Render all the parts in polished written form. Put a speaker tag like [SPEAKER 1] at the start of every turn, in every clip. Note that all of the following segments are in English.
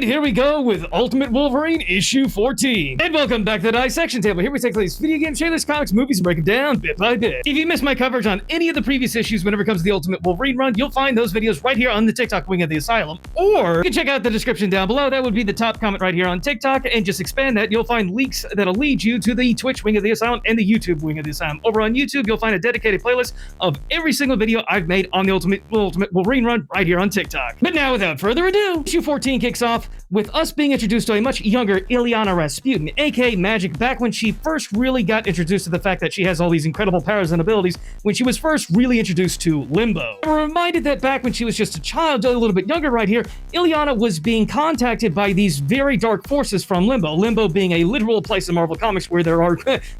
[SPEAKER 1] Alright, here we go with Ultimate Wolverine issue 14. And welcome back to the Dissection Table. Here we take these video games, trailers, comics, movies, and break them down bit by bit. If you missed my coverage on any of the previous issues whenever it comes to the Ultimate Wolverine run, you'll find those videos right here on the TikTok wing of the Asylum. Or you can check out the description down below. That would be the top comment right here on TikTok. And just expand that, you'll find links that'll lead you to the Twitch wing of the Asylum and the YouTube wing of the Asylum. Over on YouTube, you'll find a dedicated playlist of every single video I've made on the Ultimate Wolverine run right here on TikTok. But now, without further ado, issue 14 kicks off with us being introduced to a much younger Illyana Rasputin, aka Magic, back when she first really got introduced to the fact that she has all these incredible powers and abilities when she was first really introduced to Limbo. We're reminded that back when she was just a child, a little bit younger right here, Illyana was being contacted by these very dark forces from Limbo. Limbo being a literal place in Marvel Comics where there are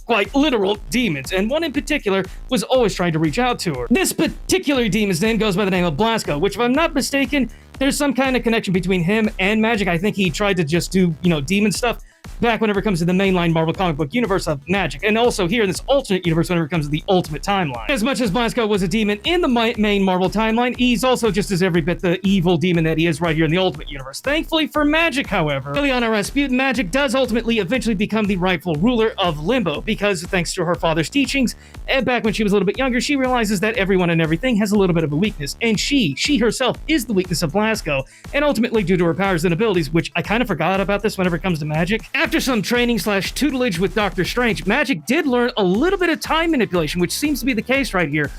[SPEAKER 1] quite literal demons, and one in particular was always trying to reach out to her. This particular demon's name goes by the name of Blasco, which if I'm not mistaken, there's some kind of connection between him and Magic. I think he tried to just do, demon stuff back whenever it comes to the mainline Marvel comic book universe of Magic, and also here in this alternate universe whenever it comes to the Ultimate Timeline. As much as Blasco was a demon in the main Marvel timeline, he's also just as every bit the evil demon that he is right here in the Ultimate universe. Thankfully for Magic, however, Illyana Rasputin Magic does ultimately eventually become the rightful ruler of Limbo, because thanks to her father's teachings, and back when she was a little bit younger, she realizes that everyone and everything has a little bit of a weakness, and she herself is the weakness of Blasco, and ultimately due to her powers and abilities, which I kind of forgot about this whenever it comes to Magic. After some training / tutelage with Dr. Strange, Magic did learn a little bit of time manipulation, which seems to be the case right here.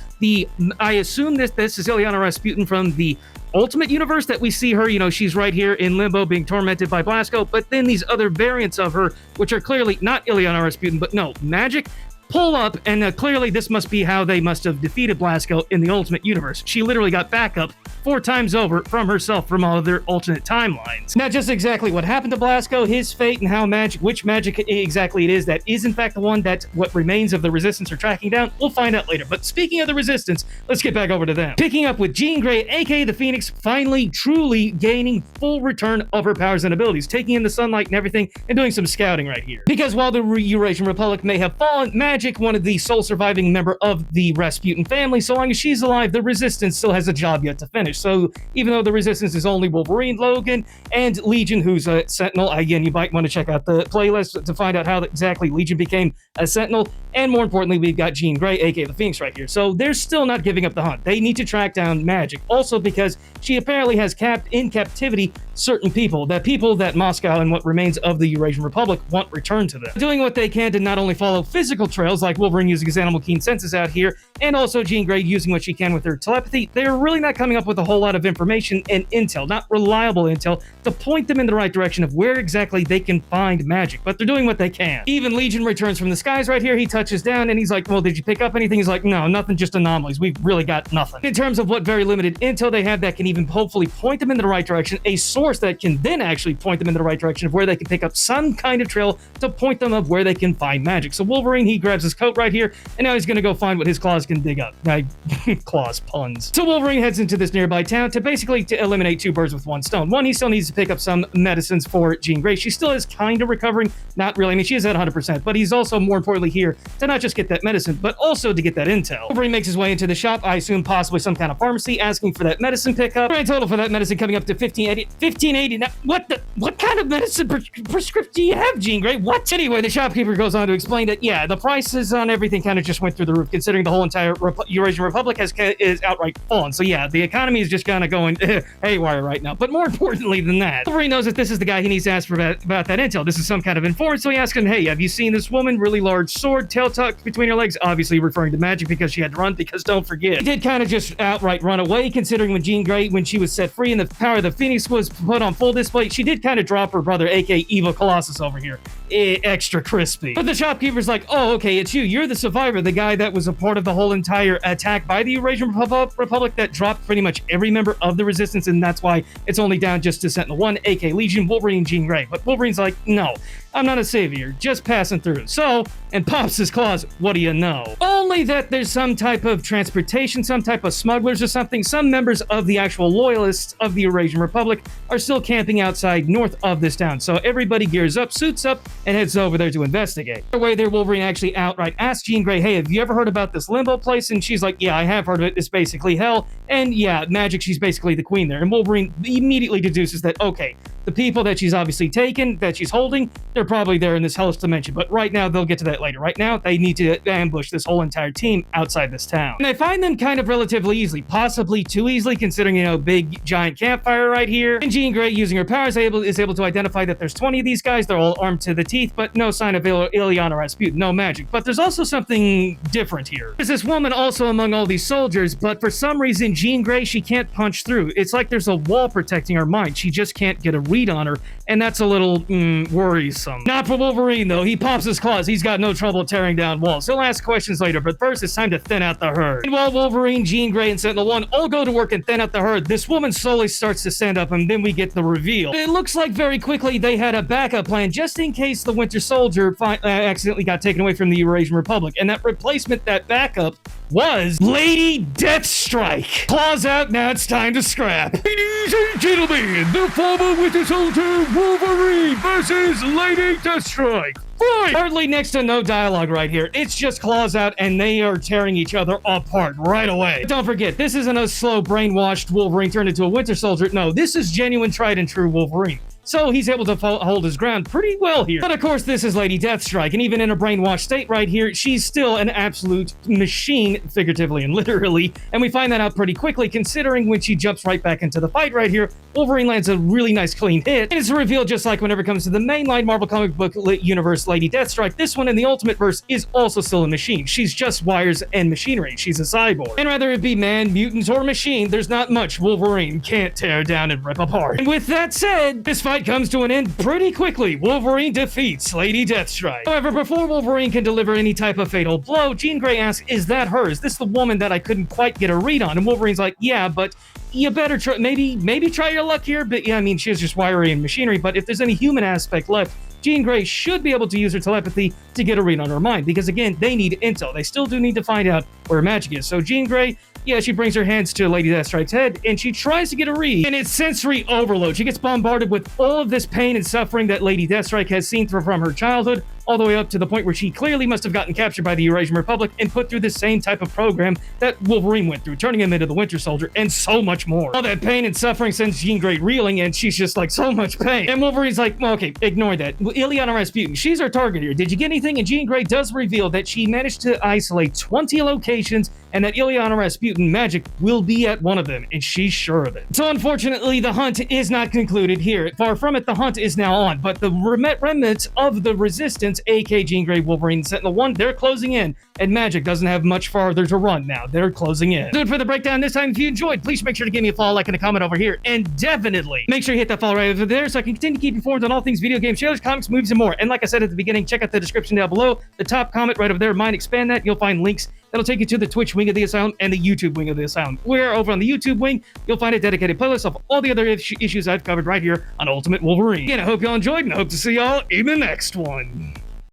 [SPEAKER 1] I assume this is Illyana Rasputin from the Ultimate universe that we see her, she's right here in Limbo being tormented by Blasco, but then these other variants of her, which are clearly not Illyana Rasputin, but no, Magic, pull up, and clearly this must be how they must have defeated Blasco in the Ultimate universe. She literally got backup 4 times over from herself from all of their alternate timelines. Now, just exactly what happened to Blasco, his fate, and how which Magic exactly it is that is in fact the one that what remains of the Resistance are tracking down, we'll find out later. But speaking of the Resistance, let's get back over to them. Picking up with Jean Grey, aka the Phoenix, finally truly gaining full return of her powers and abilities, taking in the sunlight and everything, and doing some scouting right here. Because while the Eurasian Republic may have fallen, Magic, one of the sole surviving member of the Rasputin family, so long as she's alive, the Resistance still has a job yet to finish. So even though the Resistance is only Wolverine, Logan, and Legion, who's a Sentinel, again, you might want to check out the playlist to find out how exactly Legion became a Sentinel, and more importantly, we've got Jean Grey, aka the Phoenix, right here. So they're still not giving up the hunt. They need to track down Magic, also because she apparently has kept in captivity certain people that Moscow and what remains of the Eurasian Republic want returned to them. Doing what they can to not only follow physical trails, like Wolverine using his animal keen senses out here, and also Jean Grey using what she can with her telepathy, they're really not coming up with a whole lot of information and intel, not reliable intel, to point them in the right direction of where exactly they can find Magic, but they're doing what they can. Even Legion returns from the skies right here. He touches down and he's like, well, did you pick up anything? He's like, no, nothing, just anomalies. We've really got nothing. In terms of what very limited intel they have that can even hopefully point them in the right direction, a source that can then actually point them in the right direction of where they can pick up some kind of trail to point them of where they can find Magic. So Wolverine, he grabs his coat right here, and now he's going to go find what his claws can dig up. Claws, puns. So Wolverine heads into this nearby town to basically eliminate 2 birds with 1 stone. One, he still needs to pick up some medicines for Jean Grey. She still is kind of recovering, not really. I mean, she is at 100%, but he's also more importantly here to not just get that medicine, but also to get that intel. Wolverine makes his way into the shop, I assume possibly some kind of pharmacy, asking for that medicine pickup. Grand total for that medicine coming up to $15.80. Now, what kind of medicine prescription do you have, Jean Grey? What? Anyway, the shopkeeper goes on to explain that, yeah, the prices on everything kind of just went through the roof, considering the whole entire Eurasian Republic is outright fallen. So yeah, the economy is just kind of going haywire right now. But more importantly than that, Wolverine knows that this is the guy he needs to ask for about that intel. This is some kind of informant, so he asks him, hey, have you seen this woman? Really large sword, tail tucked between her legs, obviously referring to Magic because she had to run, because don't forget, he did kind of just outright run away, considering when Jean Grey, when she was set free and the power of the Phoenix was put on full display, she did kind of drop her brother, aka Evil Colossus over here. Extra crispy. But the shopkeeper's like, oh, okay, it's you. You're the survivor, the guy that was a part of the whole entire attack by the Eurasian Republic that dropped pretty much every member of the Resistance, and that's why it's only down just to Sentinel 1, aka Legion, Wolverine, and Jean Grey. But Wolverine's like, no, I'm not a savior, just passing through. So, and pops his claws, what do you know? Only that there's some type of transportation, some type of smugglers or something. Some members of the actual loyalists of the Eurasian Republic are still camping outside north of this town. So everybody gears up, suits up, and heads over there to investigate. On the way there, Wolverine actually outright asks Jean Grey, hey, have you ever heard about this Limbo place? And she's like, yeah, I have heard of it. It's basically hell. And yeah, Magic, she's basically the queen there. And Wolverine immediately deduces that, okay, The people that she's obviously taken, that she's holding, they're probably there in this hellish dimension. But right now, they'll get to that later. Right now, they need to ambush this whole entire team outside this town. And I find them kind of relatively easily, possibly too easily, considering, you know, big giant campfire right here. And Jean Grey, using her powers, is able to identify that there's 20 of these guys. They're all armed to the teeth, but no sign of Ileana Rasputin, no magic. But there's also something different here. There's this woman also among all these soldiers, but for some reason, Jean Grey, she can't punch through. It's like there's a wall protecting her mind. She just can't get a read on her, and that's a little worrisome. Not for Wolverine, though. He pops his claws. He's got no trouble tearing down walls. He'll ask questions later, but first it's time to thin out the herd. And while Wolverine, Jean Grey, and Sentinel-1 all go to work and thin out the herd, this woman slowly starts to stand up, and then we get the reveal. It looks like very quickly they had a backup plan just in case the Winter Soldier accidentally got taken away from the Eurasian Republic, and that replacement, that backup, was Lady Deathstrike. Claws out, now it's time to scrap. Ladies and gentlemen, the former Winter Soldier Wolverine versus Lady Deathstrike. Right. Hardly next to no dialogue right here. It's just claws out, and they are tearing each other apart right away. But don't forget, this isn't a slow, brainwashed Wolverine turned into a Winter Soldier. No, this is genuine, tried and true Wolverine. So he's able to hold his ground pretty well here. But of course, this is Lady Deathstrike, and even in a brainwashed state right here, she's still an absolute machine, figuratively and literally, and we find that out pretty quickly, considering when she jumps right back into the fight right here, Wolverine lands a really nice clean hit, and it's revealed just like whenever it comes to the mainline Marvel comic book universe Lady Deathstrike, this one in the Ultimate Verse is also still a machine. She's just wires and machinery. She's a cyborg. And whether it be man, mutant, or machine, there's not much Wolverine can't tear down and rip apart. And with that said, this fight comes to an end pretty quickly. Wolverine defeats Lady Deathstrike. However, before Wolverine can deliver any type of fatal blow, Jean Grey asks, is that her? Is this the woman that I couldn't quite get a read on? And Wolverine's like, yeah, but you better try, maybe try your luck here. But yeah, I mean, she's just wiring and machinery, but if there's any human aspect left, Jean Grey should be able to use her telepathy to get a read on her mind, because again, they need intel. They still do need to find out where her magic is. So Jean Grey, yeah, she brings her hands to Lady Deathstrike's head, and she tries to get a read, and it's sensory overload. She gets bombarded with all of this pain and suffering that Lady Deathstrike has seen from her childhood, all the way up to the point where she clearly must have gotten captured by the Eurasian Republic and put through the same type of program that Wolverine went through, turning him into the Winter Soldier, and so much more. All that pain and suffering sends Jean Grey reeling, and she's just like, so much pain. And Wolverine's like, well, okay, ignore that. Ileana Rasputin, she's our target here. Did you get anything? And Jean Grey does reveal that she managed to isolate 20 locations, and that Ileana Rasputin magic will be at one of them, and she's sure of it. So unfortunately, the hunt is not concluded here. Far from it, the hunt is now on, but the remnants of the Resistance, aka Jean Grey, Wolverine, and Sentinel-1, they're closing in, and magic doesn't have much farther to run now. They're closing in. That's it for the breakdown this time. If you enjoyed, please make sure to give me a follow, like, and a comment over here, and definitely make sure you hit that follow right over there so I can continue to keep informed on all things video games, trailers, comics, movies, and more. And like I said at the beginning, check out the description down below. The top comment right over there, mine, expand that. You'll find links that'll take you to the Twitch wing of the Asylum and the YouTube wing of the Asylum. Where over on the YouTube wing, you'll find a dedicated playlist of all the other issues I've covered right here on Ultimate Wolverine. Again, I hope y'all enjoyed, and I hope to see y'all in the next one.